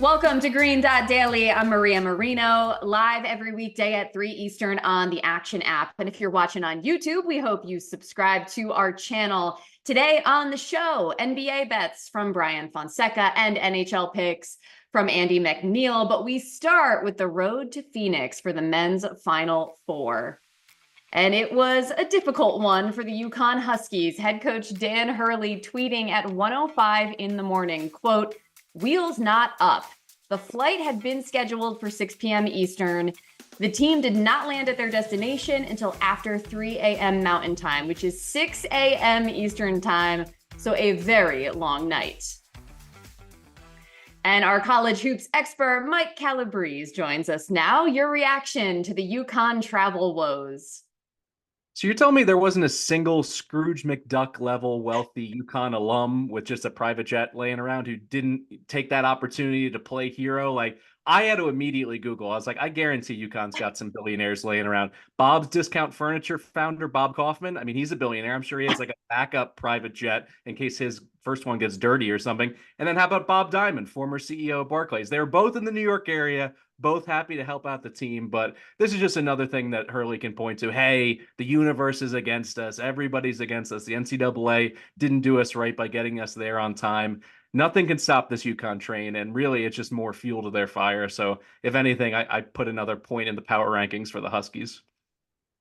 Welcome to Green Dot Daily. I'm Maria Marino, live every weekday at 3 Eastern on the Action app. And if you're watching on YouTube, we hope you subscribe to our channel. Today on the show, NBA bets from Bryan Fonseca and NHL picks from Andy MacNeil. But we start with the road to Phoenix for the men's Final Four. And it was a difficult one for the UConn Huskies. Head coach Dan Hurley tweeting at 1:05 in the morning, quote, "Wheels not up. The flight had been scheduled for 6 p.m. Eastern. The team did not land at their destination until after 3 a.m. Mountain Time, which is 6 a.m. Eastern Time, so a very long night." And our college hoops expert, Mike Calabrese, joins us now. Your reaction to the UConn travel woes? So you're telling me there wasn't a single Scrooge McDuck level wealthy UConn alum with just a private jet laying around who didn't take that opportunity to play hero? Like, I had to immediately Google. I was like, I guarantee UConn's got some billionaires laying around. Bob's Discount Furniture founder, Bob Kaufman. I mean, he's a billionaire. I'm sure he has like a backup private jet in case his first one gets dirty or something. And then how about Bob Diamond, former CEO of Barclays? They were both in the New York area, both happy to help out the team. But this is just another thing that Hurley can point to. Hey, the universe is against us. Everybody's against us. The NCAA didn't do us right by getting us there on time. Nothing can stop this UConn train, and really it's just more fuel to their fire. So if anything, I put another point in the power rankings for the Huskies.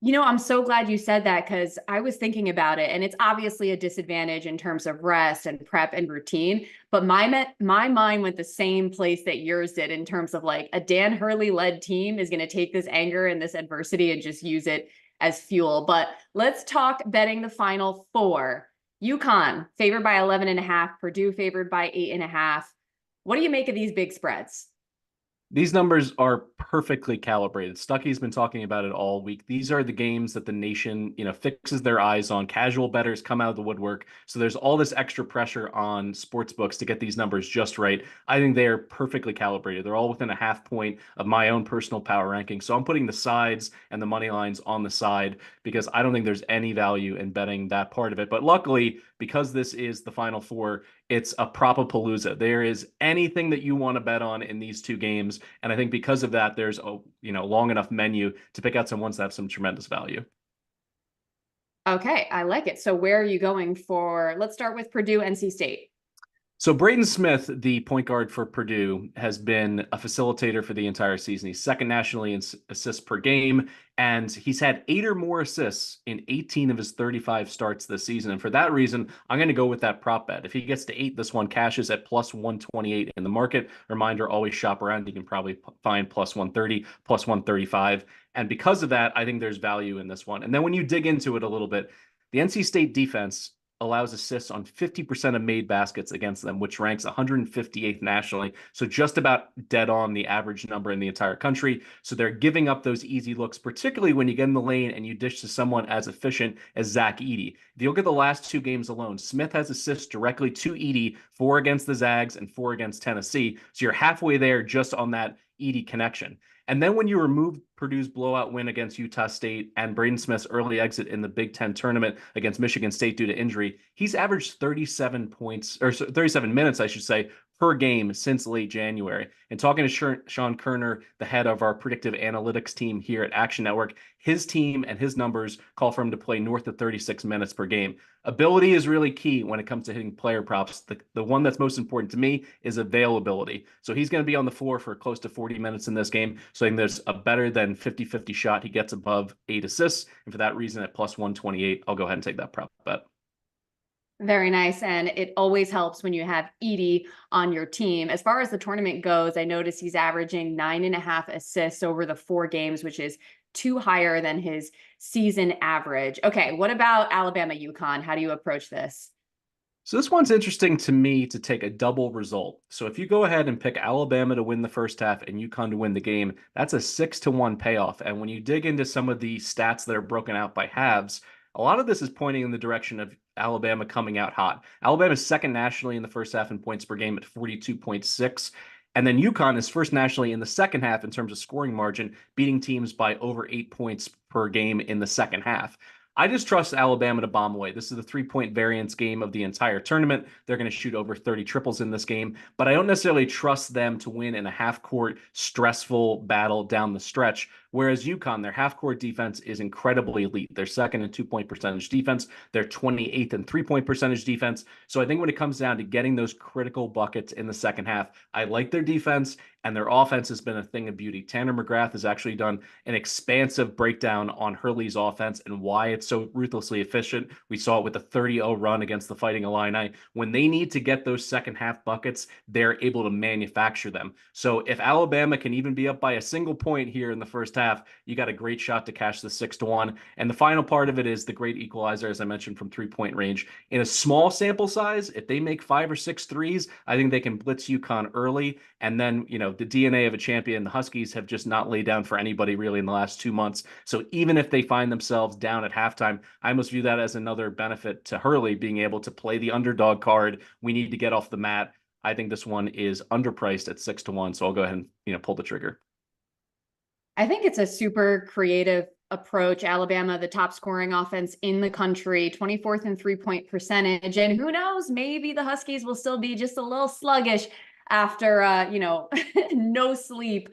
You know, I'm so glad you said that because I was thinking about it, and it's obviously a disadvantage in terms of rest and prep and routine. But my mind went the same place that yours did in terms of like a Dan Hurley led team is going to take this anger and this adversity and just use it as fuel. But let's talk betting the Final Four. UConn favored by 11.5, Purdue favored by 8.5. What do you make of these big spreads? These numbers are perfectly calibrated. Stuckey's been talking about it all week. These are the games that the nation, fixes their eyes on. Casual bettors come out of the woodwork. So there's all this extra pressure on sports books to get these numbers just right. I think they are perfectly calibrated. They're all within a half point of my own personal power ranking. So I'm putting the sides and the money lines on the side because I don't think there's any value in betting that part of it. But luckily, because this is the Final Four, it's a propapalooza. There is anything that you want to bet on in these two games. And I think because of that, there's a long enough menu to pick out some ones that have some tremendous value. Okay, I like it. So where are you going for? Let's start with Purdue, NC State. So Braden Smith, the point guard for Purdue, has been a facilitator for the entire season. He's second nationally in assists per game, and he's had 8 or more assists in 18 of his 35 starts this season. And for that reason, I'm going to go with that prop bet. If he gets to 8, this one cashes at plus 128 in the market. Reminder, always shop around. You can probably find plus 130, plus 135. And because of that, I think there's value in this one. And then when you dig into it a little bit, the NC State defense allows assists on 50% of made baskets against them, which ranks 158th nationally. So just about dead on the average number in the entire country. So they're giving up those easy looks, particularly when you get in the lane and you dish to someone as efficient as Zach Edey. If you look at the last 2 games alone, Smith has assists directly to Edey, 4 against the Zags and 4 against Tennessee. So you're halfway there just on that Edey connection. And then when you remove Purdue's blowout win against Utah State and Braden Smith's early exit in the Big Ten tournament against Michigan State due to injury, he's averaged 37 points, or 37 minutes, I should say, per game since late January. And talking to Sean Kerner, the head of our predictive analytics team here at Action Network, his team and his numbers call for him to play north of 36 minutes per game. Ability is really key when it comes to hitting player props. The one that's most important to me is availability. So he's going to be on the floor for close to 40 minutes in this game. So I think there's a better than 50-50 shot he gets above 8 assists. And for that reason, at plus 128, I'll go ahead and take that prop bet. Very nice. And it always helps when you have Edey on your team. As far as the tournament goes, I noticed he's averaging 9.5 assists over the 4 games, which is 2 higher than his season average. Okay, what about Alabama UConn? How do you approach this? So this one's interesting to me to take a double result. So if you go ahead and pick Alabama to win the first half and UConn to win the game, that's a 6-1 payoff. And when you dig into some of the stats that are broken out by halves, a lot of this is pointing in the direction of Alabama coming out hot. Alabama's second nationally in the first half in points per game at 42.6. And then UConn is first nationally in the second half in terms of scoring margin, beating teams by over 8 points per game in the second half. I just trust Alabama to bomb away. This is the 3-point variance game of the entire tournament. They're going to shoot over 30 triples in this game, but I don't necessarily trust them to win in a half-court stressful battle down the stretch. Whereas UConn, their half-court defense is incredibly elite. They're second in 2-point percentage defense. They're 28th in 3-point percentage defense. So I think when it comes down to getting those critical buckets in the second half, I like their defense, and their offense has been a thing of beauty. Tanner McGrath has actually done an expansive breakdown on Hurley's offense and why it's so ruthlessly efficient. We saw it with the 30-0 run against the Fighting Illini. When they need to get those second half buckets, they're able to manufacture them. So if Alabama can even be up by a single point here in the first half, you got a great shot to cash the 6-1. And the final part of it is the great equalizer, as I mentioned, from 3-point range. In a small sample size, if they make 5 or 6 threes, I think they can blitz UConn early. And then, the DNA of a champion, the Huskies have just not laid down for anybody really in the last 2 months. So even if they find themselves down at halftime, I almost view that as another benefit to Hurley being able to play the underdog card. We need to get off the mat. I think this one is underpriced at 6-1. So I'll go ahead and, pull the trigger. I think it's a super creative approach. Alabama, the top scoring offense in the country, 24th in 3-point percentage. And who knows, maybe the Huskies will still be just a little sluggish after, no sleep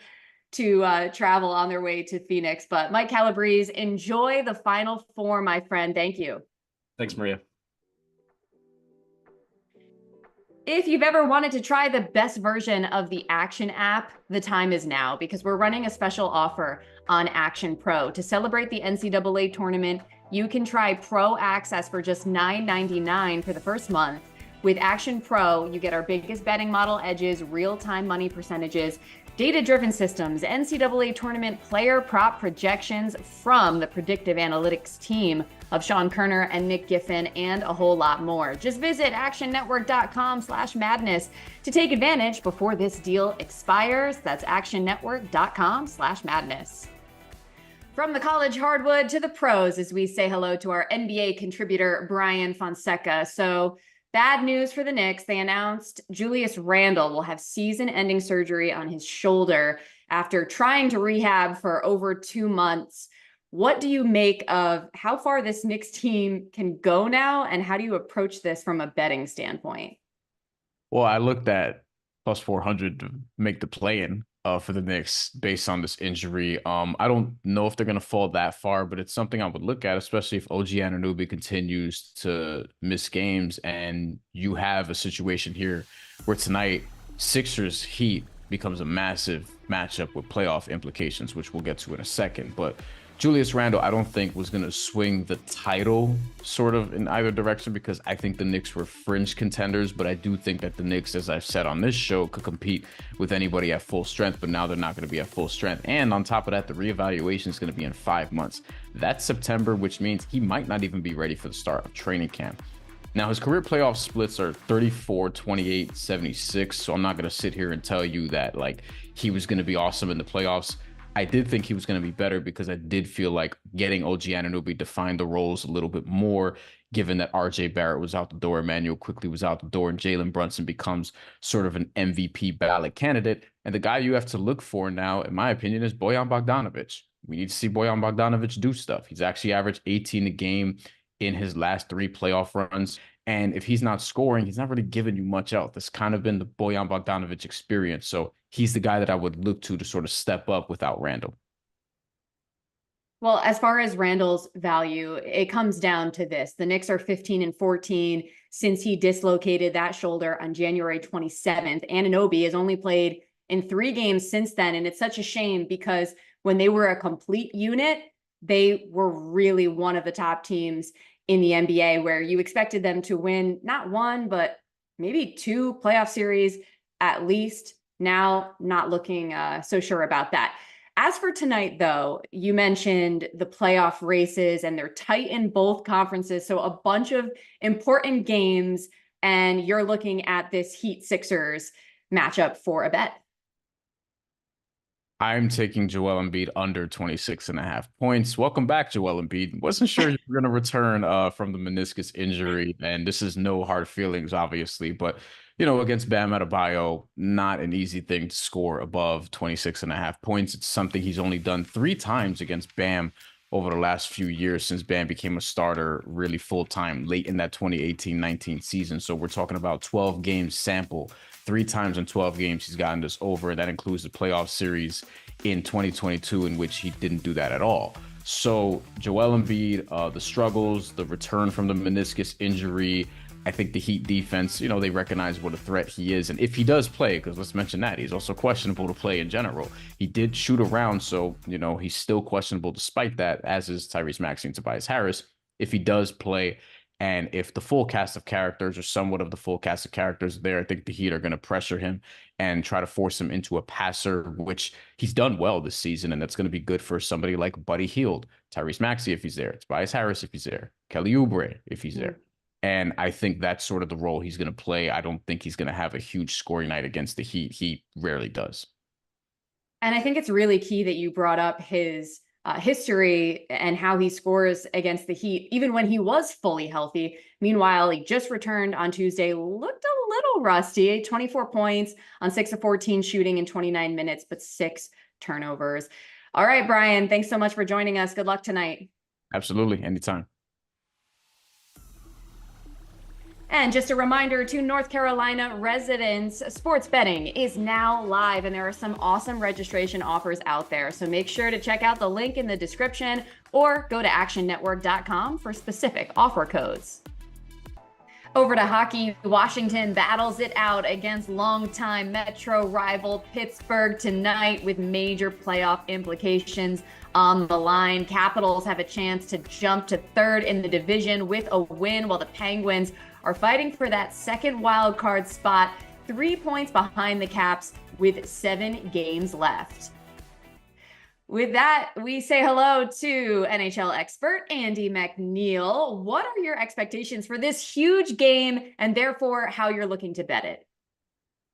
to travel on their way to Phoenix. But Mike Calabrese, enjoy the Final Four, my friend. Thank you. Thanks, Maria. If you've ever wanted to try the best version of the Action app, the time is now, because we're running a special offer on Action Pro. To celebrate the NCAA tournament, you can try Pro Access for just $9.99 for the first month. With Action Pro, you get our biggest betting model edges, real-time money percentages, data-driven systems, NCAA tournament player prop projections from the predictive analytics team of Sean Kerner and Nick Giffen, and a whole lot more. Just visit actionnetwork.com/madness to take advantage before this deal expires. That's actionnetwork.com/madness. From the college hardwood to the pros, as we say hello to our NBA contributor, Bryan Fonseca. So bad news for the Knicks. They announced Julius Randle will have season-ending surgery on his shoulder after trying to rehab for over 2 months. What do you make of how far this Knicks team can go now, and how do you approach this from a betting standpoint? Well, I looked at plus 400 to make the play-in for the Knicks based on this injury. I don't know if they're going to fall that far, but it's something I would look at, especially if OG Anunoby continues to miss games. And you have a situation here where tonight Sixers Heat becomes a massive matchup with playoff implications, which we'll get to in a second. But Julius Randle, I don't think was going to swing the title sort of in either direction, because I think the Knicks were fringe contenders, but I do think that the Knicks, as I've said on this show, could compete with anybody at full strength, but now they're not going to be at full strength. And on top of that, the reevaluation is going to be in 5 months. That's September, which means he might not even be ready for the start of training camp. Now, his career playoff splits are 34, 28, 76, so I'm not going to sit here and tell you that he was going to be awesome in the playoffs. I did think he was going to be better because I did feel like getting OG Anunoby defined the roles a little bit more, given that RJ Barrett was out the door, Emmanuel quickly was out the door, and Jalen Brunson becomes sort of an MVP ballot candidate. And the guy you have to look for now, in my opinion, is Bojan Bogdanovic. We need to see Bojan Bogdanovic do stuff. He's actually averaged 18 a game in his last 3 playoff runs. And if he's not scoring, he's not really giving you much else. That's kind of been the Bojan Bogdanovic experience. So he's the guy that I would look to sort of step up without Randle. Well, as far as Randle's value, it comes down to this. The Knicks are 15-14 since he dislocated that shoulder on January 27th. Anunoby has only played in 3 games since then. And it's such a shame because when they were a complete unit, they were really one of the top teams in the NBA, where you expected them to win not 1, but maybe 2 playoff series at least. Now, not looking so sure about that. As for tonight, though, you mentioned the playoff races, and they're tight in both conferences. So a bunch of important games, and you're looking at this Heat Sixers matchup for a bet. I'm taking Joel Embiid under 26.5 points. Welcome back, Joel Embiid. Wasn't sure you were going to return from the meniscus injury, and this is no hard feelings, obviously, but against Bam Adebayo, not an easy thing to score above 26.5 points. It's something he's only done 3 times against Bam over the last few years since Bam became a starter really full-time late in that 2018-19 season. So we're talking about 12 games sample. 3 times in 12 games he's gotten this over. That includes the playoff series in 2022 in which he didn't do that at all. So Joel Embiid, the struggles, the return from the meniscus injury, I think the Heat defense, they recognize what a threat he is. And if he does play, because let's mention that, he's also questionable to play in general. He did shoot around, so, he's still questionable despite that, as is Tyrese Maxey and Tobias Harris. If he does play, and if the full cast of characters or somewhat of the full cast of characters there, I think the Heat are going to pressure him and try to force him into a passer, which he's done well this season. And that's going to be good for somebody like Buddy Hield, Tyrese Maxey if he's there, Tobias Harris if he's there, Kelly Oubre if he's there. And I think that's sort of the role he's going to play. I don't think he's going to have a huge scoring night against the Heat. He rarely does. And I think it's really key that you brought up his history and how he scores against the Heat, even when he was fully healthy. Meanwhile, he just returned on Tuesday, looked a little rusty, 24 points on 6 of 14 shooting in 29 minutes, but 6 turnovers. All right, Bryan, thanks so much for joining us. Good luck tonight. Absolutely. Anytime. And just a reminder to North Carolina residents, sports betting is now live and there are some awesome registration offers out there. So make sure to check out the link in the description or go to actionnetwork.com for specific offer codes. Over to hockey, Washington battles it out against longtime Metro rival Pittsburgh tonight with major playoff implications on the line. Capitals have a chance to jump to third in the division with a win, while the Penguins are fighting for that second wild card spot, 3 points behind the Caps with 7 games left. With that, we say hello to NHL expert Andy MacNeil. What are your expectations for this huge game and therefore how you're looking to bet it?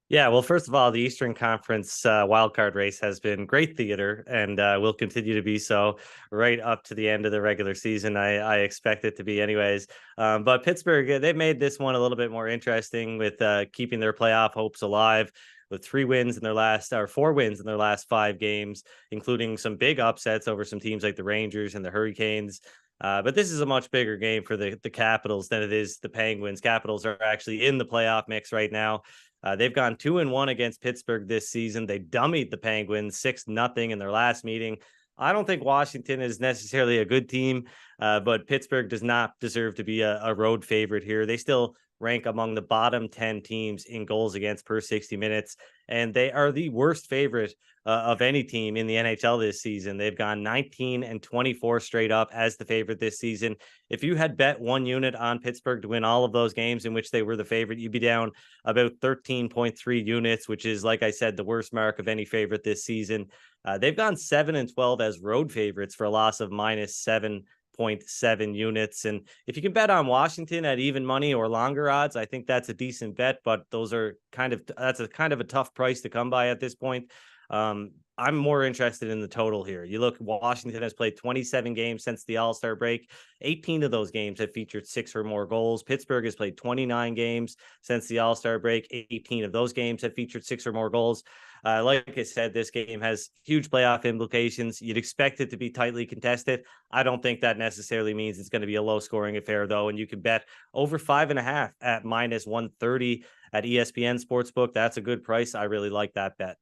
Yeah, well, first of all, the Eastern Conference wildcard race has been great theater and will continue to be so right up to the end of the regular season. I expect it to be anyways. But Pittsburgh, they made this one a little bit more interesting with keeping their playoff hopes alive with 4 wins in their last 5 games, including some big upsets over some teams like the Rangers and the Hurricanes. But this is a much bigger game for the Capitals than it is the Penguins. Capitals are actually in the playoff mix right now. They've gone 2-1 against Pittsburgh this season. They dummied the Penguins 6-0 in their last meeting. I don't think Washington is necessarily a good team, but Pittsburgh does not deserve to be a road favorite here. They still rank among the bottom 10 teams in goals against per 60 minutes, and they are the worst favorite of any team in the NHL this season. They've gone 19-24 straight up as the favorite this season. If you had bet 1 unit on Pittsburgh to win all of those games in which they were the favorite, you'd be down about 13.3 units, which is, like I said, the worst mark of any favorite this season. They've gone 7-12 as road favorites for a loss of -7.7 units. And if you can bet on Washington at even money or longer odds, I think that's a decent bet, but that's a kind of a tough price to come by at this point. I'm more interested in the total here. You look, Washington has played 27 games since the All-Star break. 18 of those games have featured 6 or more goals. Pittsburgh has played 29 games since the All-Star break. 18 of those games have featured 6 or more goals. Like I said, this game has huge playoff implications. You'd expect it to be tightly contested. I don't think that necessarily means it's going to be a low-scoring affair, though. And you can bet over 5.5 at -130 at ESPN Sportsbook. That's a good price. I really like that bet.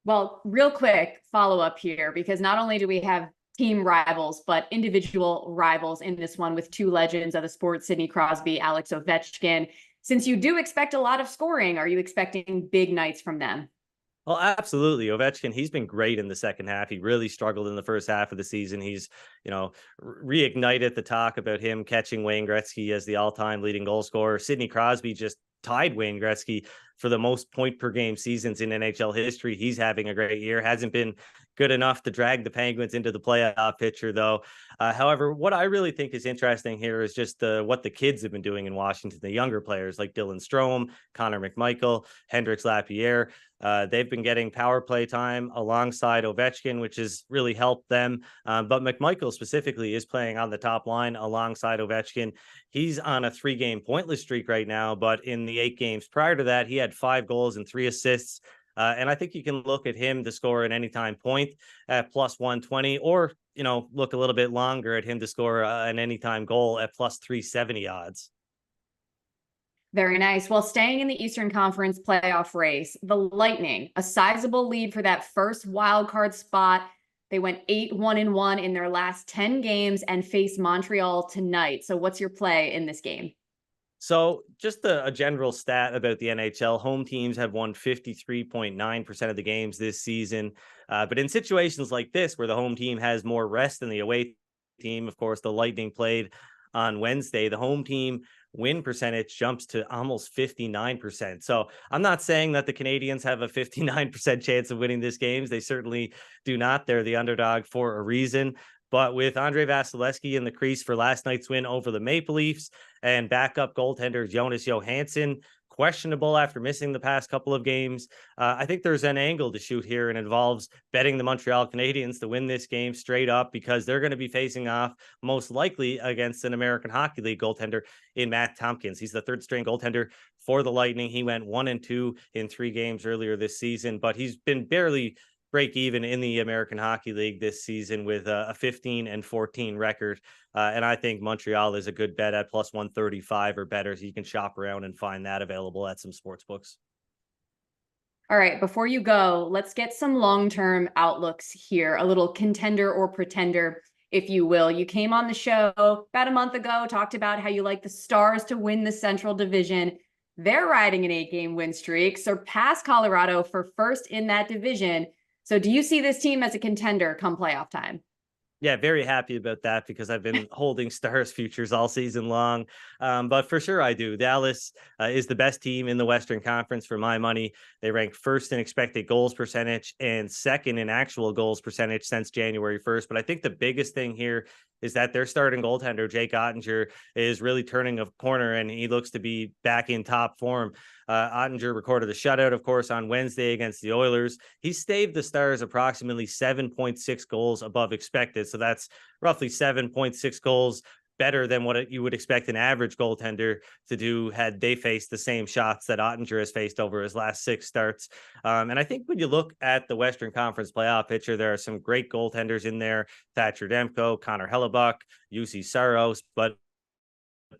Well, real quick follow-up here, because not only do we have team rivals, but individual rivals in this one with 2 legends of the sport, Sidney Crosby, Alex Ovechkin. Since you do expect a lot of scoring, are you expecting big nights from them? Well, absolutely. Ovechkin, he's been great in the second half. He really struggled in the first half of the season. He's, reignited the talk about him catching Wayne Gretzky as the all-time leading goal scorer. Sidney Crosby just tied Wayne Gretzky for the most point per game seasons in NHL history. He's having a great year. Hasn't been good enough to drag the Penguins into the playoff picture, though. However, what I really think is interesting here is just what the kids have been doing in Washington, the younger players like Dylan Strome, Connor McMichael, Hendrix Lapierre. They've been getting power play time alongside Ovechkin, which has really helped them. But McMichael specifically is playing on the top line alongside Ovechkin. He's on a 3-game pointless streak right now, but in the 8 games prior to that, he had 5 goals and 3 assists. And I think you can look at him to score an anytime point at +120 or look a little bit longer at him to score an anytime goal at plus 370 odds. Very nice. Well, staying in the Eastern Conference playoff race, the Lightning, a sizable lead for that first wild card spot. They went 8-1-1 in their last 10 games and face Montreal tonight. So what's your play in this game? So just a general stat about the NHL, home teams have won 53.9% of the games this season. But in situations like this, where the home team has more rest than the away team, of course, the Lightning played on Wednesday, the home team win percentage jumps to almost 59%. So I'm not saying that the Canadians have a 59% chance of winning this game. They certainly do not. They're the underdog for a reason. But with Andrei Vasilevsky in the crease for last night's win over the Maple Leafs and backup goaltender Jonas Johansson questionable after missing the past couple of games, I think there's an angle to shoot here, and involves betting the Montreal Canadiens to win this game straight up, because they're going to be facing off most likely against an American Hockey League goaltender in Matt Tompkins. He's the third string goaltender for the Lightning. He went 1-2 in 3 games earlier this season, but he's been barely break even in the American Hockey League this season with a 15-14 record. And I think Montreal is a good bet at plus 135 or better. So you can shop around and find that available at some sports books. All right, before you go, let's get some long-term outlooks here, a little contender or pretender, if you will. You came on the show about a month ago, talked about how you like the Stars to win the Central Division. They're riding an 8-game win streak, surpassed Colorado for first in that division. So do you see this team as a contender come playoff time? Yeah, very happy about that, because I've been holding Stars futures all season long. But for sure, I do. Dallas is the best team in the Western Conference for my money. They rank first in expected goals percentage and second in actual goals percentage since January 1st. But I think the biggest thing here is that their starting goaltender, Jake Ottinger, is really turning a corner, and he looks to be back in top form. Ottinger recorded a shutout, of course, on Wednesday against the Oilers. He staved the Stars approximately 7.6 goals above expected. So that's roughly 7.6 goals better than what you would expect an average goaltender to do had they faced the same shots that Ottinger has faced over his last 6 starts. And I think when you look at the Western Conference playoff picture, there are some great goaltenders in there: Thatcher Demko, Connor Hellebuck, UC Saros, but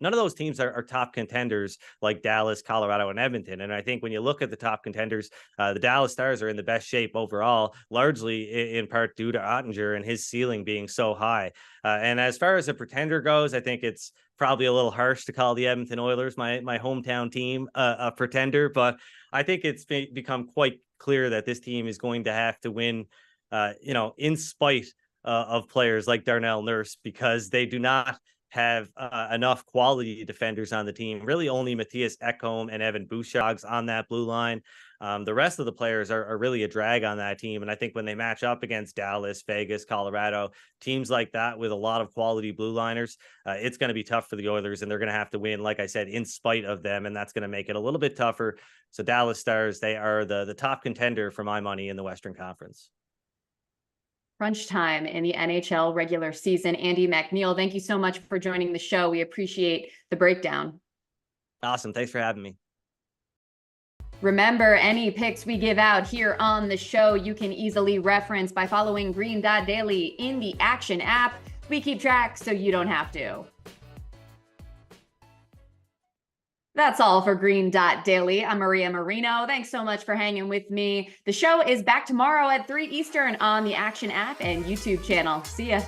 none of those teams are top contenders like Dallas, Colorado, and Edmonton. And I think when you look at the top contenders, the Dallas Stars are in the best shape overall, largely in part due to Ottinger and his ceiling being so high. And as far as a pretender goes, I think it's probably a little harsh to call the Edmonton Oilers, my hometown team, a pretender. But I think it's become quite clear that this team is going to have to win, in spite of players like Darnell Nurse, because they do not have enough quality defenders on the team. Really only Matthias Ekholm and Evan Bouchard's on that blue line. The rest of the players are really a drag on that team. And I think when they match up against Dallas, Vegas, Colorado, teams like that with a lot of quality blue liners, it's going to be tough for the Oilers, and they're going to have to win, like I said, in spite of them. And that's going to make it a little bit tougher. So Dallas Stars, they are the top contender for my money in the Western Conference. Crunch time in the NHL regular season. Andy MacNeil, thank you so much for joining the show. We appreciate the breakdown. Awesome. Thanks for having me. Remember, any picks we give out here on the show, you can easily reference by following Green Dot Daily in the Action app. We keep track so you don't have to. That's all for Green Dot Daily. I'm Maria Marino. Thanks so much for hanging with me. The show is back tomorrow at 3 Eastern on the Action app and YouTube channel. See ya.